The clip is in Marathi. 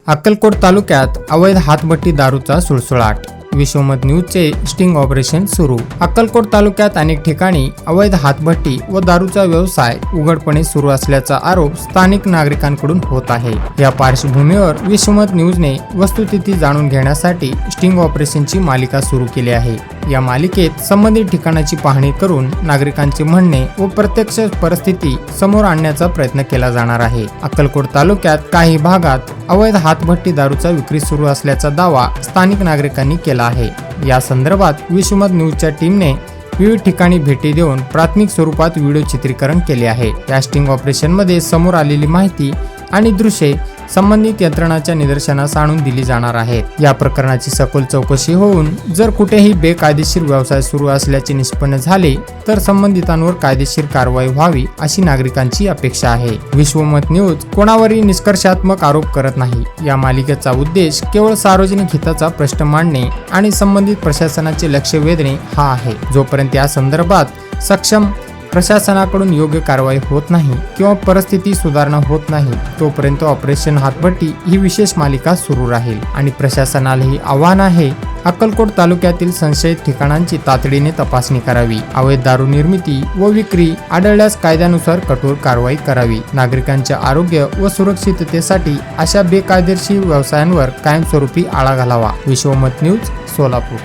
अक्कलकोट तालुक्यात अवैध हातभट्टी दारूचा सुळसुळाट। विश्वमत न्यूजचे स्टिंग ऑपरेशन सुरू। अक्कलकोट तालुक्यात अनेक ठिकाणी अवैध हातभट्टी व दारूचा व्यवसाय उघडपणे सुरू असल्याचा आरोप स्थानिक नागरिकांकडून होत आहे। या पार्श्वभूमीवर विश्वमत न्यूजने वस्तुस्थिती जाणून घेण्यासाठी स्टिंग ऑपरेशनची मालिका सुरू केली आहे। या मालिकेत संबंधित ठिकाणाची पाहणी करून नागरिकांचे म्हणणे व प्रत्यक्ष परिस्थिती समोर आणण्याचा प्रयत्न केला जाणार आहे। अक्कलकोट तालुक्यात काही भागात अवैध हातभट्टी दारूचा विक्री सुरू असल्याचा दावा स्थानिक नागरिकांनी केला आहे। या संदर्भात विश्वमत न्यूजच्या टीमने विविध ठिकाणी भेटी देऊन प्राथमिक स्वरूपात व्हिडिओ चित्रीकरण केले आहे। या स्टिंग ऑपरेशन मध्ये समोर आलेली माहिती आणि दृश्ये संबंधित यंत्रणाच्या निदर्शनास आणून दिली जाणार आहेत। या प्रकरणाची सखोल चौकशी होऊन जर कुठेही बेकायदेशीर व्यवसाय सुरू असल्याचे निष्पन्न झाले तर संबंधितांवर कायदेशीर कारवाई व्हावी अशी नागरिकांची अपेक्षा आहे। विश्वमत न्यूज कोणावरही निष्कर्षात्मक आरोप करत नाही। या मालिकेचा उद्देश केवळ सार्वजनिक हिताचा प्रश्न मांडणे आणि संबंधित प्रशासनाचे लक्ष वेधणे हा आहे। जोपर्यंत या संदर्भात सक्षम प्रशासनाकडून योग्य कारवाई होत नाही किंवा परिस्थिती सुधारणा होत नाही तोपर्यंत ऑपरेशन हातभट्टी ही विशेष मालिका सुरू राहील। आणि प्रशासनालाही आव्हान आहे, अक्कलकोट तालुक्यातील संशयित ठिकाणांची तातडीने तपासणी करावी। अवैध दारू निर्मिती व विक्री आढळल्यास कायद्यानुसार कठोर कारवाई करावी। नागरिकांच्या आरोग्य व सुरक्षिततेसाठी अशा बेकायदेशीर व्यवसायांवर कायमस्वरूपी आळा घालावा। विश्वमत न्यूज, सोलापूर।